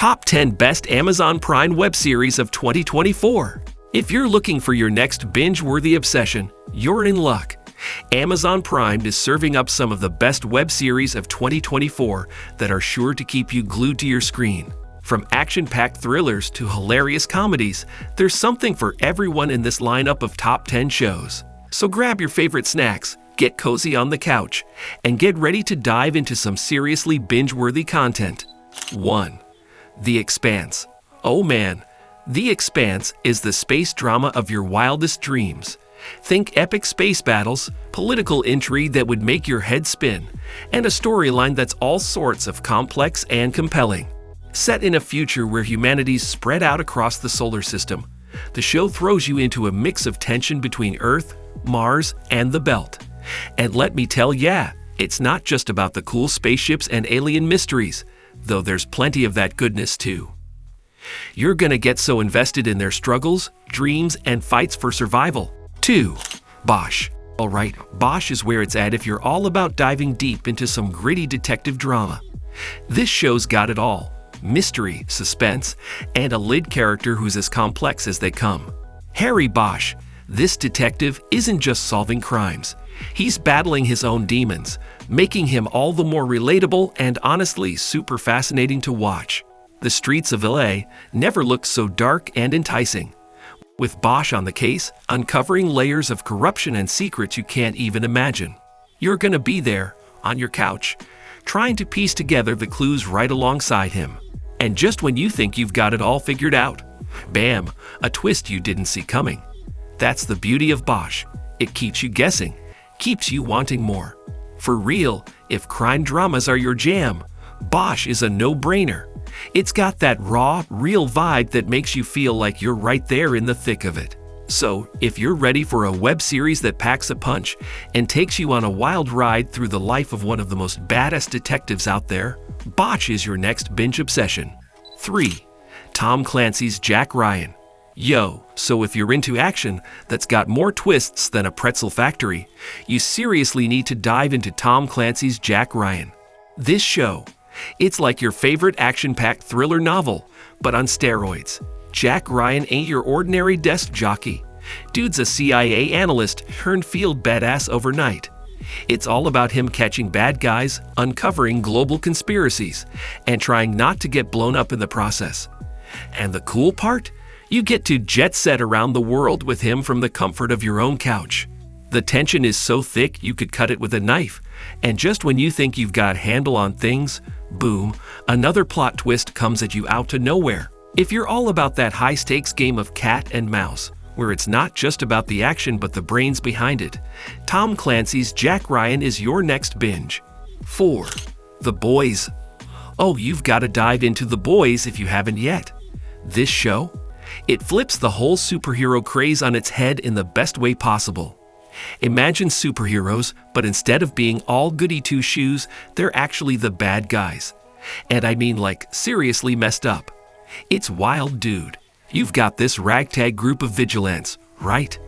Top 10 Best Amazon Prime Web Series of 2024. If you're looking for your next binge-worthy obsession, you're in luck. Amazon Prime is serving up some of the best web series of 2024 that are sure to keep you glued to your screen. From action-packed thrillers to hilarious comedies, there's something for everyone in this lineup of top 10 shows. So grab your favorite snacks, get cozy on the couch, and get ready to dive into some seriously binge-worthy content. 1. The Expanse. Oh man, The Expanse is the space drama of your wildest dreams. Think epic space battles, political intrigue that would make your head spin, and a storyline that's all sorts of complex and compelling. Set in a future where humanity's spread out across the solar system, the show throws you into a mix of tension between Earth, Mars, and the Belt. And let me tell ya, it's not just about the cool spaceships and alien mysteries, though there's plenty of that goodness too. You're gonna get so invested in their struggles, dreams, and fights for survival. 2. Bosch. Alright, Bosch is where it's at if you're all about diving deep into some gritty detective drama. This show's got it all. Mystery, suspense, and a lead character who's as complex as they come. Harry Bosch. This detective isn't just solving crimes. He's battling his own demons, making him all the more relatable and honestly super fascinating to watch. The streets of LA never looked so dark and enticing. With Bosch on the case, uncovering layers of corruption and secrets you can't even imagine. You're gonna be there, on your couch, trying to piece together the clues right alongside him. And just when you think you've got it all figured out, bam, a twist you didn't see coming. That's the beauty of Bosch. It keeps you guessing, keeps you wanting more. For real, if crime dramas are your jam, Bosch is a no-brainer. It's got that raw, real vibe that makes you feel like you're right there in the thick of it. So, if you're ready for a web series that packs a punch and takes you on a wild ride through the life of one of the most badass detectives out there, Bosch is your next binge obsession. 3. Tom Clancy's Jack Ryan. Yo, so if you're into action that's got more twists than a pretzel factory, you seriously need to dive into Tom Clancy's Jack Ryan. This show, it's like your favorite action-packed thriller novel, but on steroids. Jack Ryan ain't your ordinary desk jockey. Dude's a CIA analyst turned field badass overnight. It's all about him catching bad guys, uncovering global conspiracies, and trying not to get blown up in the process. And the cool part? You get to jet set around the world with him from the comfort of your own couch. The tension is so thick you could cut it with a knife, and just when you think you've got a handle on things, boom, another plot twist comes at you out of nowhere. If you're all about that high-stakes game of cat and mouse, where it's not just about the action but the brains behind it, Tom Clancy's Jack Ryan is your next binge. 4. The Boys. Oh, you've got to dive into The Boys if you haven't yet. This show? It flips the whole superhero craze on its head in the best way possible. Imagine superheroes, but instead of being all goody two-shoes, they're actually the bad guys. And I mean like seriously messed up. It's wild, dude. You've got this ragtag group of vigilantes, right?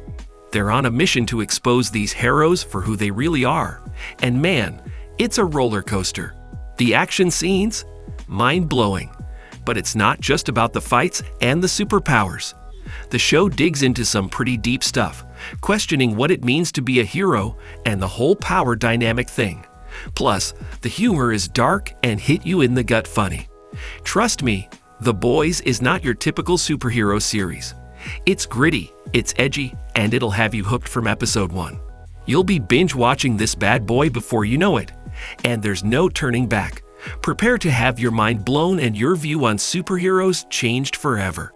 They're on a mission to expose these heroes for who they really are. And man, it's a roller coaster. The action scenes? Mind-blowing. But it's not just about the fights and the superpowers. The show digs into some pretty deep stuff, questioning what it means to be a hero and the whole power dynamic thing. Plus, the humor is dark and hit you in the gut funny. Trust me, The Boys is not your typical superhero series. It's gritty, it's edgy, and it'll have you hooked from episode 1. You'll be binge-watching this bad boy before you know it, and there's no turning back. Prepare to have your mind blown and your view on superheroes changed forever.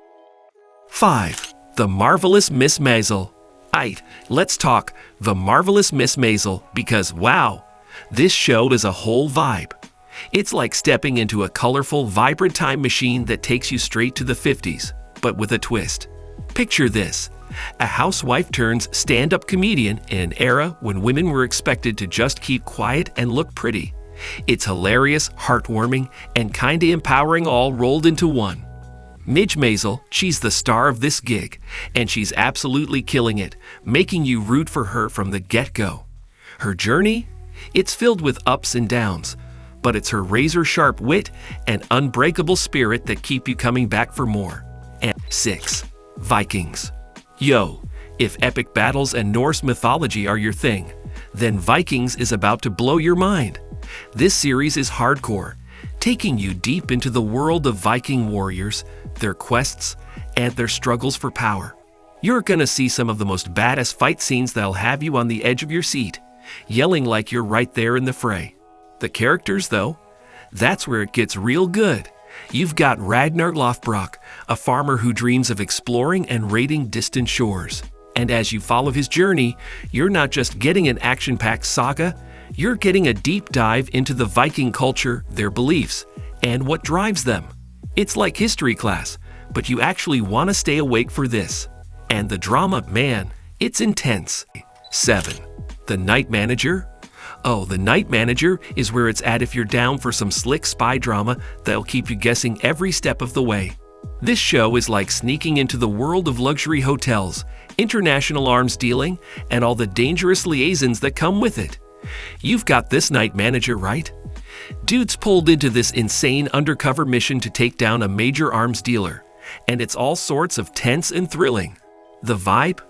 5. The Marvelous Miss Maisel. Aight, let's talk The Marvelous Miss Maisel because wow, this show is a whole vibe. It's like stepping into a colorful, vibrant time machine that takes you straight to the 50s, but with a twist. Picture this. A housewife turns stand-up comedian in an era when women were expected to just keep quiet and look pretty. It's hilarious, heartwarming, and kinda empowering all rolled into one. Midge Maisel, she's the star of this gig, and she's absolutely killing it, making you root for her from the get-go. Her journey? It's filled with ups and downs, but it's her razor-sharp wit and unbreakable spirit that keep you coming back for more. And 6. Vikings. Yo, if epic battles and Norse mythology are your thing, then Vikings is about to blow your mind. This series is hardcore, taking you deep into the world of Viking warriors, their quests, and their struggles for power. You're gonna see some of the most badass fight scenes that'll have you on the edge of your seat, yelling like you're right there in the fray. The characters, though, that's where it gets real good. You've got Ragnar Lothbrok, a farmer who dreams of exploring and raiding distant shores. And as you follow his journey, you're not just getting an action-packed saga, you're getting a deep dive into the Viking culture, their beliefs, and what drives them. It's like history class, but you actually want to stay awake for this. And the drama, man, it's intense. 7. The Night Manager. Oh, The Night Manager is where it's at if you're down for some slick spy drama that'll keep you guessing every step of the way. This show is like sneaking into the world of luxury hotels, international arms dealing, and all the dangerous liaisons that come with it. You've got this Night Manager, right? Dude's pulled into this insane undercover mission to take down a major arms dealer, and it's all sorts of tense and thrilling. The vibe?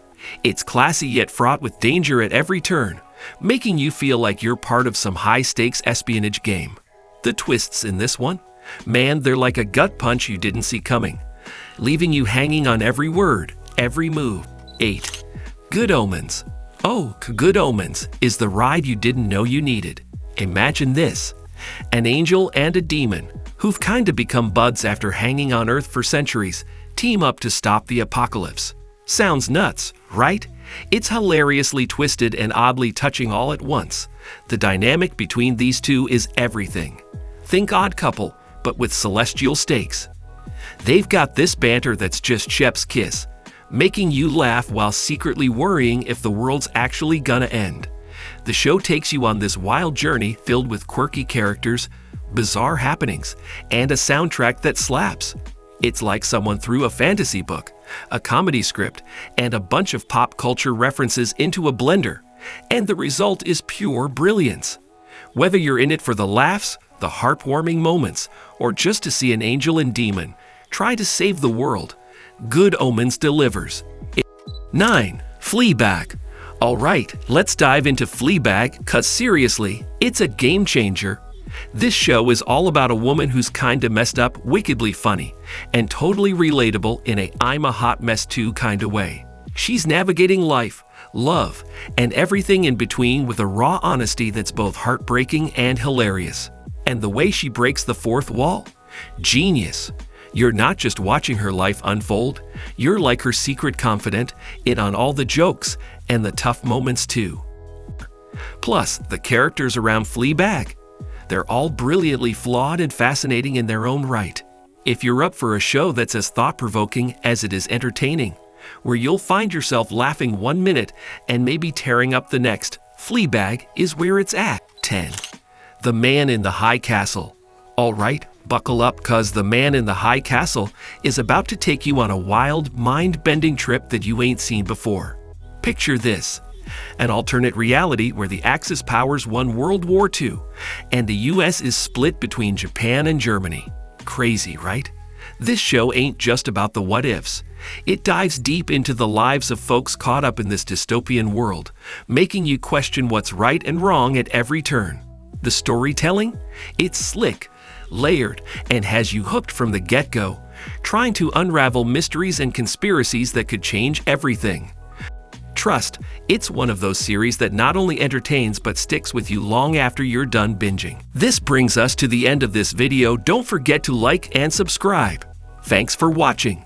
It's classy yet fraught with danger at every turn, making you feel like you're part of some high-stakes espionage game. The twists in this one? Man, they're like a gut punch you didn't see coming, leaving you hanging on every word, every move. 8. Good Omens. Oh, Good Omens is the ride you didn't know you needed. Imagine this. An angel and a demon, who've kinda become buds after hanging on Earth for centuries, team up to stop the apocalypse. Sounds nuts, right? It's hilariously twisted and oddly touching all at once. The dynamic between these two is everything. Think Odd Couple, but with celestial stakes. They've got this banter that's just chef's kiss, making you laugh while secretly worrying if the world's actually gonna end. The show takes you on this wild journey filled with quirky characters, bizarre happenings, and a soundtrack that slaps. It's like someone threw a fantasy book, a comedy script, and a bunch of pop culture references into a blender, and the result is pure brilliance. Whether you're in it for the laughs, the heartwarming moments, or just to see an angel and demon try to save the world, Good Omens delivers. 9. Fleabag. Alright, let's dive into Fleabag, cause seriously, it's a game changer. This show is all about a woman who's kinda messed up, wickedly funny, and totally relatable in a I'm a hot mess too kinda way. She's navigating life, love, and everything in between with a raw honesty that's both heartbreaking and hilarious. And the way she breaks the fourth wall? Genius. You're not just watching her life unfold, you're like her secret confidant, in on all the jokes and the tough moments too. Plus, the characters around Fleabag. They're all brilliantly flawed and fascinating in their own right. If you're up for a show that's as thought-provoking as it is entertaining, where you'll find yourself laughing 1 minute and maybe tearing up the next, Fleabag is where it's at. 10. The Man in the High Castle. Alright, buckle up, cause The Man in the High Castle is about to take you on a wild, mind-bending trip that you ain't seen before. Picture this. An alternate reality where the Axis powers won World War II, and the US is split between Japan and Germany. Crazy, right? This show ain't just about the what-ifs. It dives deep into the lives of folks caught up in this dystopian world, making you question what's right and wrong at every turn. The storytelling? It's slick, layered, and has you hooked from the get-go, trying to unravel mysteries and conspiracies that could change everything. Trust, it's one of those series that not only entertains but sticks with you long after you're done binging. This brings us to the end of this video. Don't forget to like and subscribe. Thanks for watching.